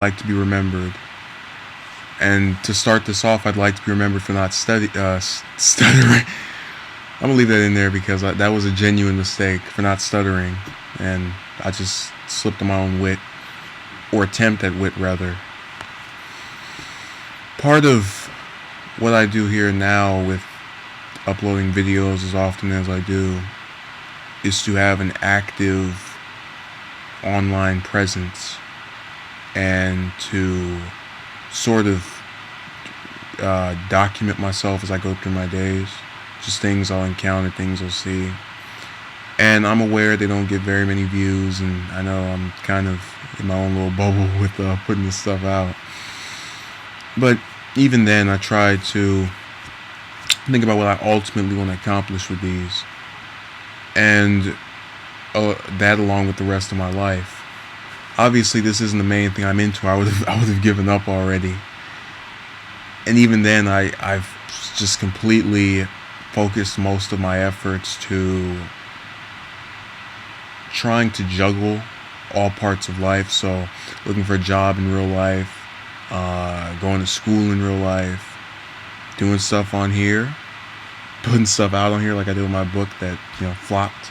like to be remembered. And to start this off, I'd like to be remembered for not stuttering. I'm gonna leave that in there because that was a genuine mistake for not stuttering, and I just slipped on my own wit, or attempt at wit rather. Part of what I do here now with uploading videos as often as I do is to have an active online presence and to sort of document myself as I go through my days. Just things I'll encounter, things I'll see. And I'm aware they don't get very many views, and I know I'm kind of in my own little bubble with putting this stuff out. But even then, I try to think about what I ultimately want to accomplish with these, and that along with the rest of my life. Obviously, this isn't the main thing I'm into. I would have given up already. And even then, I've just completely focused most of my efforts to trying to juggle all parts of life. So, looking for a job in real life, going to school in real life, doing stuff on here, putting stuff out on here like I did with my book that flopped.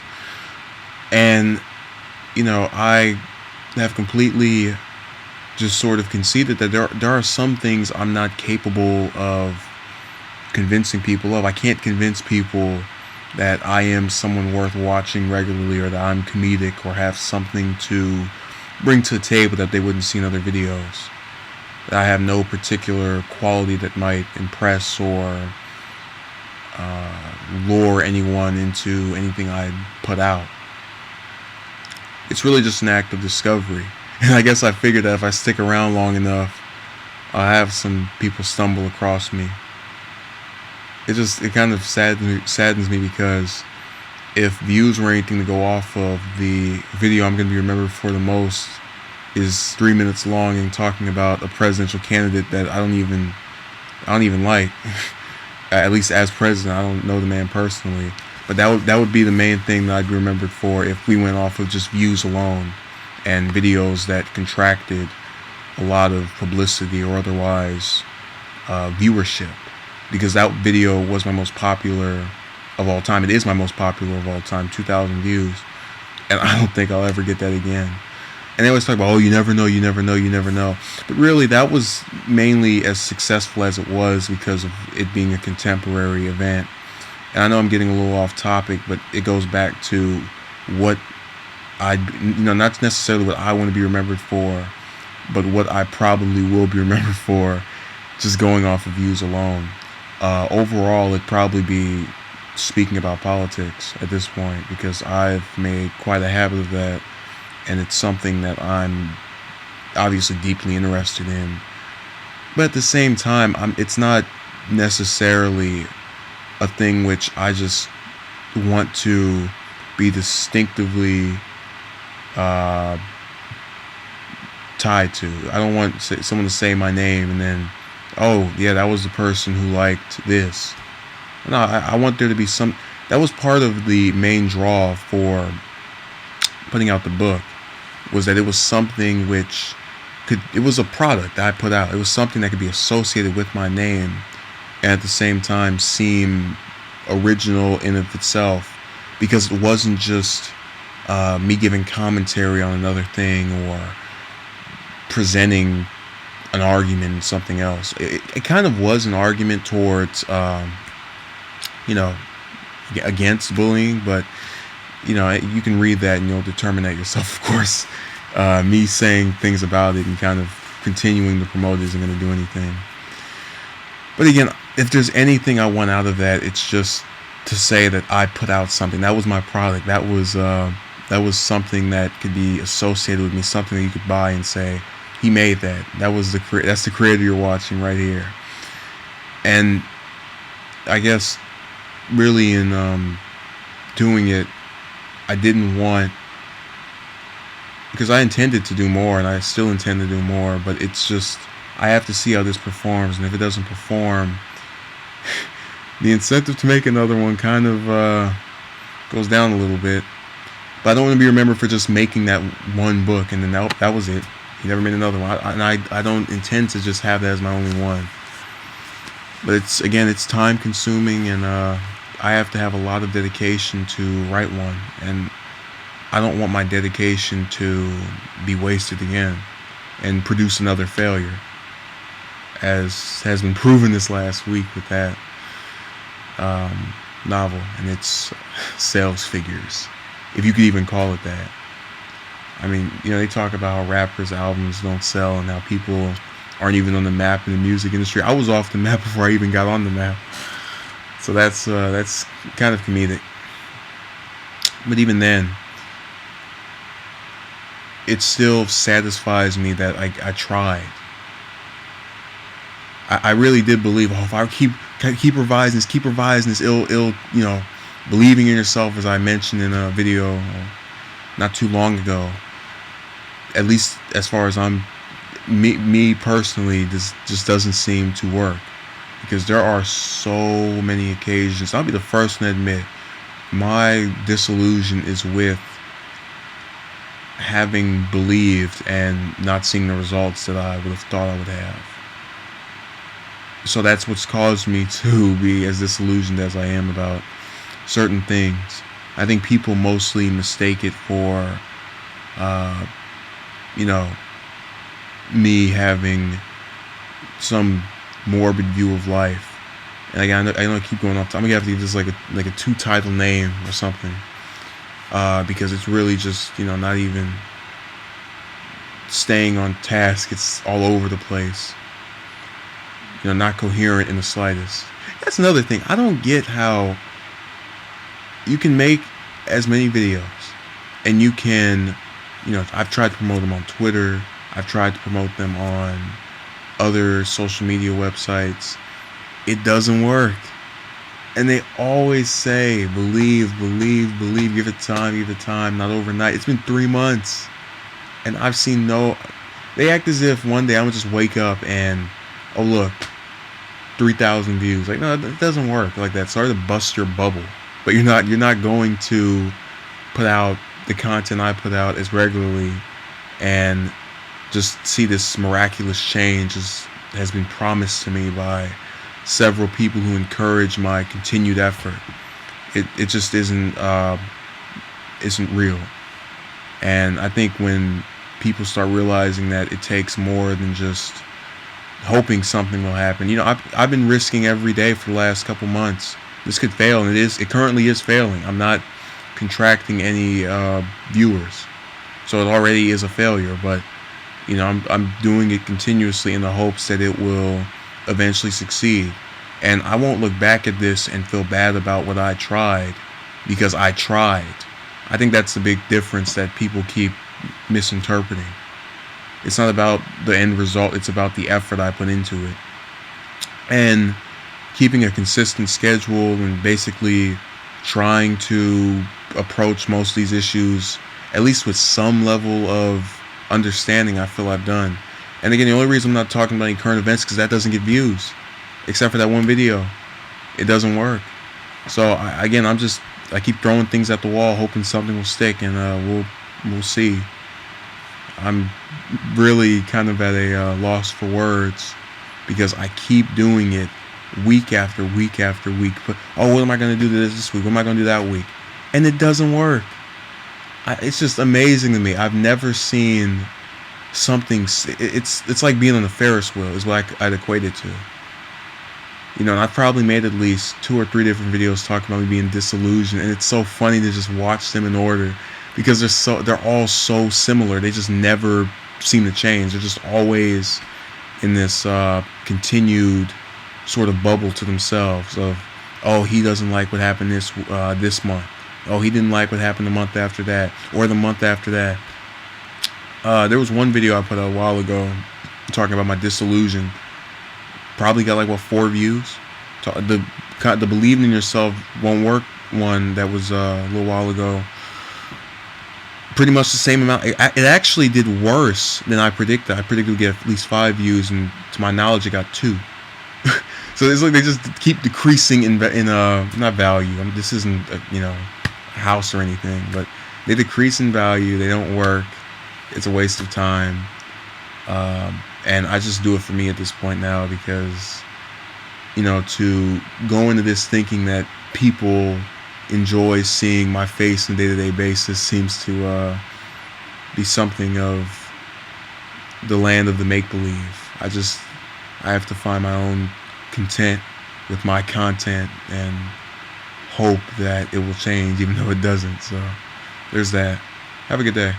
And I have completely just sort of conceded that there are some things I'm not capable of convincing people of. I can't convince people that I am someone worth watching regularly, or that I'm comedic, or have something to bring to the table that they wouldn't see in other videos. That I have no particular quality that might impress or lure anyone into anything I put out. It's really just an act of discovery. And I guess I figured that if I stick around long enough, I'll have some people stumble across me. It kind of saddens me because if views were anything to go off of, the video I'm going to be remembered for the most is 3 minutes long and talking about a presidential candidate that I don't even like. At least as president, I don't know the man personally. But that would be the main thing that I'd be remembered for if we went off of just views alone and videos that contracted a lot of publicity or otherwise viewership. Because that video was my most popular of all time. It is my most popular of all time, 2,000 views. And I don't think I'll ever get that again. And they always talk about, oh, you never know, you never know, you never know. But really, that was mainly as successful as it was because of it being a contemporary event. And I know I'm getting a little off topic, but it goes back to what not necessarily what I want to be remembered for, but what I probably will be remembered for, just going off of views alone. Overall, it'd probably be speaking about politics at this point, because I've made quite a habit of that, and it's something that I'm obviously deeply interested in. But at the same time, it's not necessarily a thing which I just want to be distinctively tied to. I don't want someone to say my name and then, oh yeah, that was the person who liked this. No, I want there to be some. That was part of the main draw for putting out the book, was that it was something which it was a product that I put out. It was something that could be associated with my name and at the same time seem original in of itself, because it wasn't just me giving commentary on another thing or presenting an argument in something else. It kind of was an argument towards against bullying, but you can read that and you'll determine that yourself, of course. Me saying things about it and kind of continuing to promote it isn't going to do anything. But again, if there's anything I want out of that, it's just to say that I put out something. That was my product. That was something that could be associated with me, something that you could buy and say, he made that. That's the creator you're watching right here. And I guess really in doing it, I didn't want, because I intended to do more and I still intend to do more, but it's just, I have to see how this performs, and if it doesn't perform, the incentive to make another one kind of goes down a little bit. But I don't want to be remembered for just making that one book and then that was it. He never made another one. I don't intend to just have that as my only one. But it's time consuming, and I have to have a lot of dedication to write one, and I don't want my dedication to be wasted again and produce another failure, as has been proven this last week with that novel and its sales figures, if you could even call it that. I mean, they talk about how rappers' albums don't sell and how people aren't even on the map in the music industry. I was off the map before I even got on the map. So that's kind of comedic. But even then, it still satisfies me that I tried. I really did believe, if I keep revising this, it'll believing in yourself, as I mentioned in a video not too long ago. At least as far as me personally, this just doesn't seem to work, because there are so many occasions. I'll be the first one to admit my disillusion is with having believed and not seeing the results that I would have thought I would have. So that's what's caused me to be as disillusioned as I am about certain things. I think people mostly mistake it for me having some morbid view of life. And I know I keep going off. I'm gonna have to give this like a 2-title name or something, because it's really just not even staying on task. It's all over the place. Not coherent in the slightest. That's another thing. I don't get how you can make as many videos, and you can, I've tried to promote them on Twitter. I've tried to promote them on other social media websites. It doesn't work. And they always say, believe, give it time, not overnight. It's been 3 months. And I've seen they act as if one day I'm going to just wake up and, oh look, 3,000 views. Like, no, it doesn't work like that. Sorry to bust your bubble. But you're not going to put out the content I put out as regularly and just see this miraculous change has been promised to me by several people who encourage my continued effort. It just isn't real. And I think when people start realizing that it takes more than just hoping something will happen. I've been risking every day for the last couple months. This could fail, and it currently is failing. I'm not contracting any viewers, so it already is a failure. But I'm doing it continuously in the hopes that it will eventually succeed. And I won't look back at this and feel bad about what I tried, because I tried. I think that's the big difference that people keep misinterpreting. It's not about the end result, it's about the effort I put into it. And keeping a consistent schedule and basically trying to approach most of these issues, at least with some level of understanding, I feel I've done. And again, the only reason I'm not talking about any current events is because that doesn't get views. Except for that one video. It doesn't work. So I keep throwing things at the wall, hoping something will stick, and we'll see. I'm really kind of at a loss for words, because I keep doing it week after week after week. But what am I going to do this week? What am I going to do that week? And it doesn't work. It's just amazing to me. I've never seen something. It's like being on a Ferris wheel is what I'd equate it to. And I've probably made at least 2 or 3 different videos talking about me being disillusioned, and it's so funny to just watch them in order, because they're all so similar. They just never seem to change. They're just always in this continued sort of bubble to themselves of, he doesn't like what happened this month. He didn't like what happened the month after that, or the month after that. There was one video I put out a while ago talking about my disillusion. Probably got 4 views. The believing in yourself won't work one that was a little while ago. Pretty much the same amount. It actually did worse than I predicted. I predicted it would get at least 5 views, and to my knowledge, it got 2. So it's like they just keep decreasing in not value. This isn't a house or anything, but they decrease in value. They don't work. It's a waste of time. And I just do it for me at this point now because, to go into this thinking that people enjoy seeing my face on a day-to-day basis seems to be something of the land of the make-believe. I have to find my own content with my content and hope that it will change, even though it doesn't. So there's that. Have a good day.